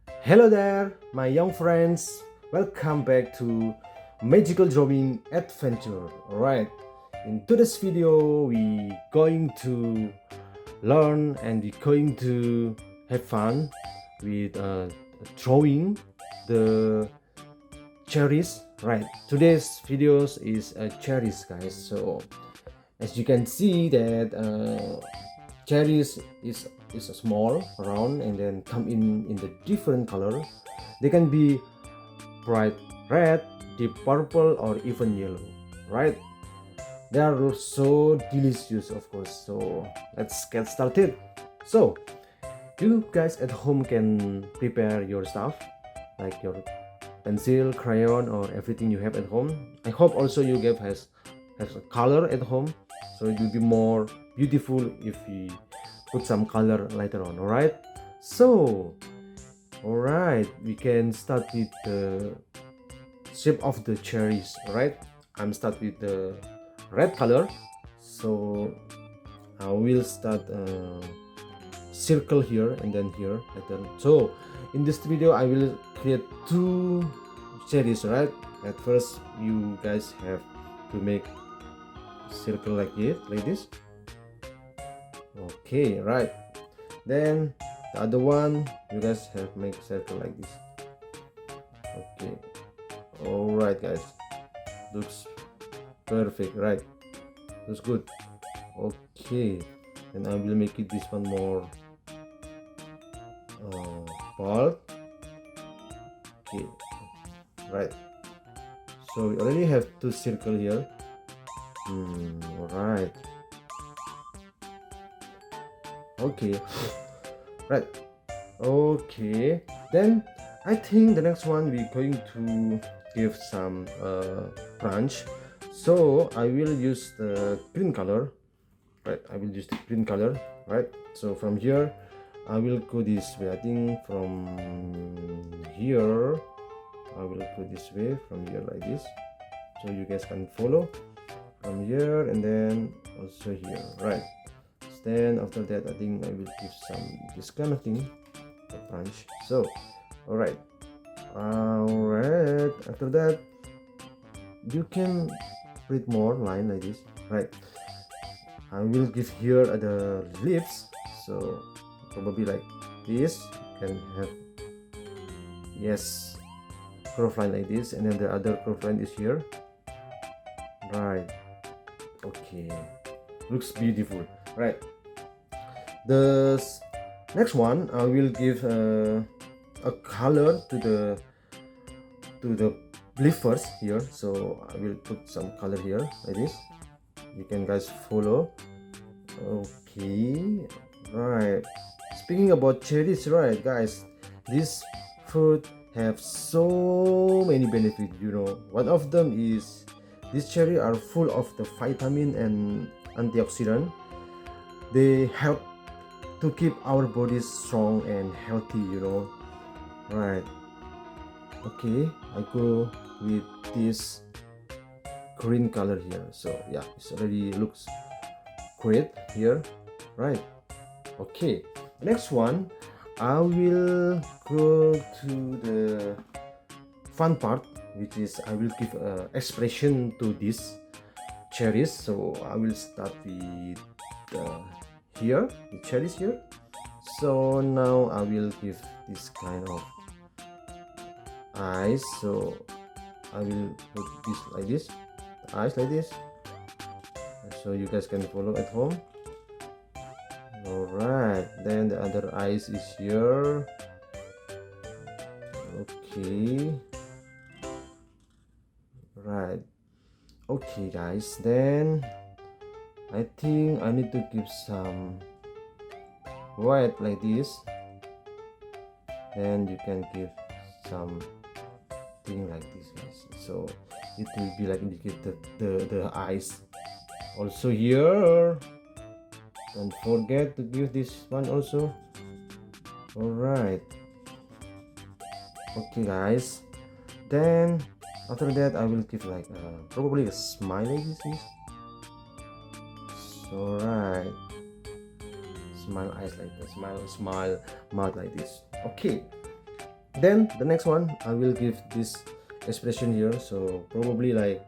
Hello there, my young friends. Welcome back to Magical Drawing Adventure. Alright, in today's video, we going to learn and we going to have fun with drawing the cherries. Right, today's videos is cherries, guys. So as you can see that cherries is a small round and then come in the different color. They can be bright red, deep purple, or even yellow, right? They are so delicious, of course. So let's get started. So you guys at home can prepare your stuff like your pencil, crayon, or everything you have at home. I hope also you guys has a color at home, so it will be more beautiful if we put some color later on. All right. So all right, we can start with the shape of the cherries. All right. I'm start with the red color. So I will start circle here and then here later. So in this video I will create two cherries, right? At first you guys have to make circle like this. Okay, right. Then the other one you guys have make circle like this. Okay, all right, guys, looks perfect, right? Looks good. Okay, and I will make it this one more bold. Okay, right. So we already have two circle here. All right. Okay. Right. Okay. Then I think the next one we're going to give some branch. So I will use the green color. Right. I will use the green color. Right. So from here, I will go this way. I think from here, I will go this way. From here like this. So you guys can follow from here and then also here. Right. Then after that I think I will give some this kind of thing, a punch. So all right, after that you can read more line like this, right? I will give here the lips, so probably like this. You can have, yes, curve line like this, and then the other curve line is here, right? Okay, looks beautiful, right? The next one I will give a color to the leaf first here. So I will put some color here like this. You can guys follow. Okay, right. Speaking about cherries, right, guys, this fruit have so many benefits. One of them is these cherry are full of the vitamin and antioxidant. They help to keep our bodies strong and healthy. Right. Okay, I go with this green color here. So yeah, it already looks great here, right? Okay, next one I will go to the fun part, which is I will give expression to this cherries. So I will start with here, the cherries here. So now I will give this kind of eyes. So I will put this like this, the eyes like this, so you guys can follow at home. All right, then the other eyes is here. Okay, right. Okay, guys, then I think I need to give some white like this. Then you can give some thing like this, guys. So it will be like indicate the eyes. Also here, don't forget to give this one also. All right. Okay, guys. Then after that I will give like probably a smile like this. All right. Smile eyes like this. Smile mouth like this. Okay. Then the next one, I will give this expression here, so probably like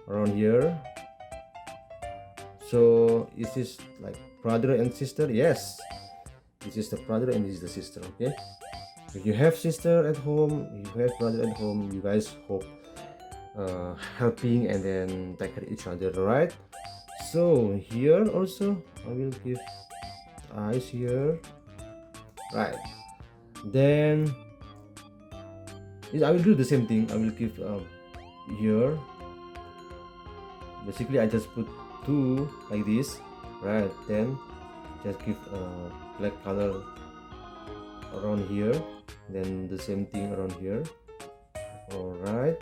around here. So is this like brother and sister? Yes, this is the brother and this is the sister. Okay, if you have sister at home, if you have brother at home, you guys hope helping and then take care of each other, right? So here also I will give eyes here, right? Then I will do the same thing. I will give here. Basically I just put two like this, right? Then just give black color around here, then the same thing around here. All right,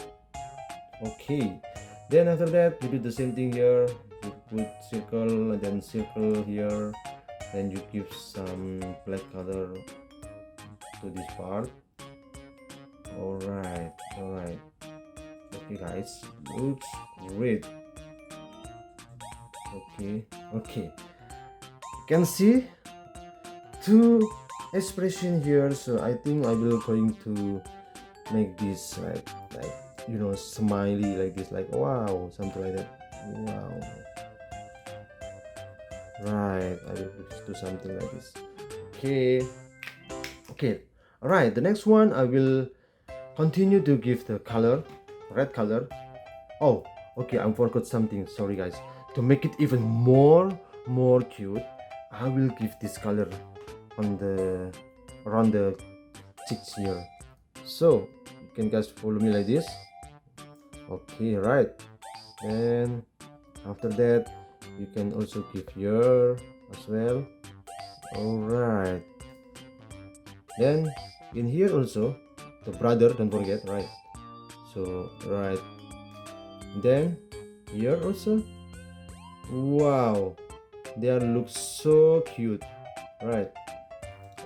okay. Then after that you do the same thing here. You put circle and then circle here, then you give some black color to this part. All right, okay guys, looks great. Okay, you can see two expression here, so I think I will going to make this like you know, smiley like this, like wow, something like that. Wow, right, I will do something like this. Okay, all right, the next one I will continue to give the color, red color. Oh, okay, I forgot something, sorry guys. To make it even more cute, I will give this color on the around the cheeks here. So you can guys follow me like this. Okay, right. And after that you can also give here as well. All right. Then in here also the brother, don't forget, right? So right. Then here also, wow, they look so cute, right?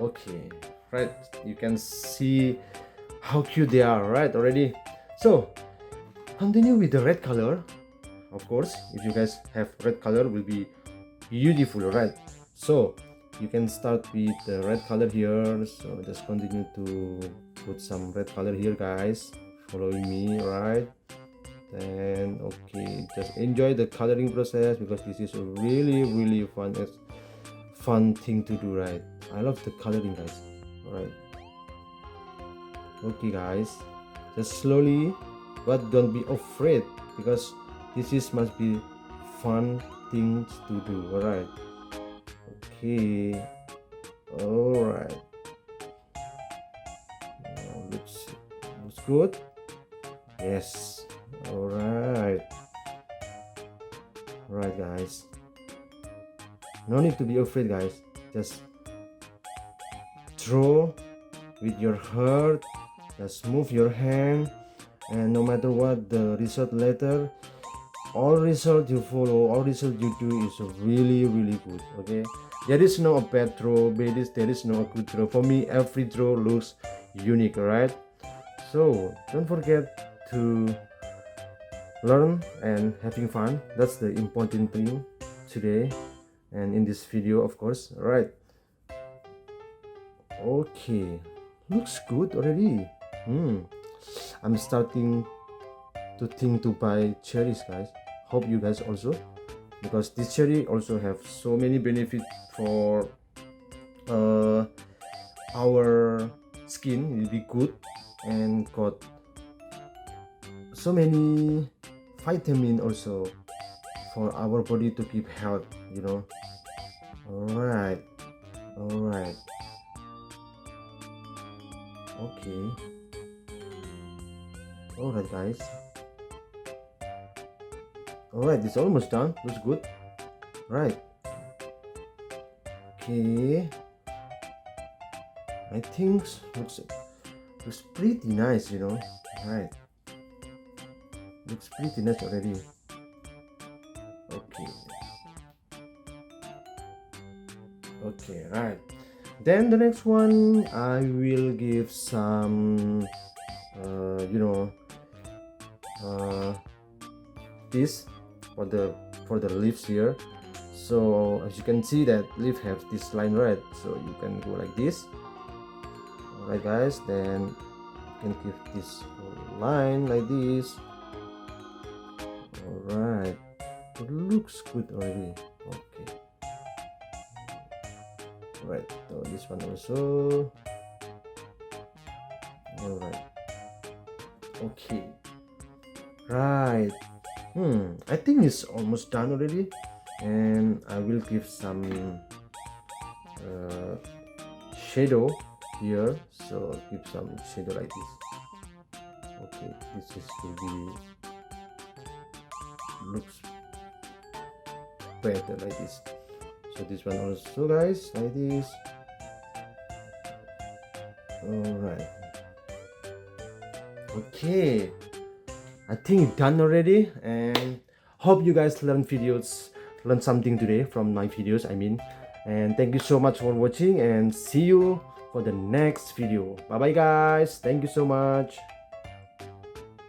Okay, right, you can see how cute they are, right, already. So continue with the red color. Of course, if you guys have red color, will be beautiful, right? So you can start with the red color here. So just continue to put some red color here, guys, following me, right? Then okay, just enjoy the coloring process because this is a really fun thing to do, right? I love the coloring, guys. All right, okay guys, just slowly, but don't be afraid because this is must be fun things to do. All right, okay, all right, looks good. Yes, all right, guys, no need to be afraid, guys. Just draw with your heart, just move your hand, and no matter what the result later, all result you follow, all result you do is really good. Okay, there is no bad draw, there is no good draw. For me, every draw looks unique, right? So don't forget to learn and having fun. That's the important thing today and in this video, of course, right? Okay, looks good already. I'm starting to think to buy cherries, guys. Hope you guys also, because this cherry also have so many benefits for our skin. Will be good and got so many vitamin also for our body to keep health, you know. All right, okay, all right guys, all right, it's almost done. Looks good, right? Okay, I think looks pretty nice, you know, right? Looks pretty nice already. Okay, right. Then the next one I will give some you know, this for the leaves here. So as you can see that leaf have this line, right? So you can go like this. Alright guys, then can give this line like this. Alright, it looks good already. Okay, right, so this one also. Alright, okay, right. I think it's almost done already, and I will give some shadow here, so give some shadow like this. Okay, this is will be looks better like this. So this one also, guys, like this. All right, okay, I think done already, and hope you guys learn something today from my videos, I mean. And thank you so much for watching, and see you for the next video. Bye bye, guys. Thank you so much.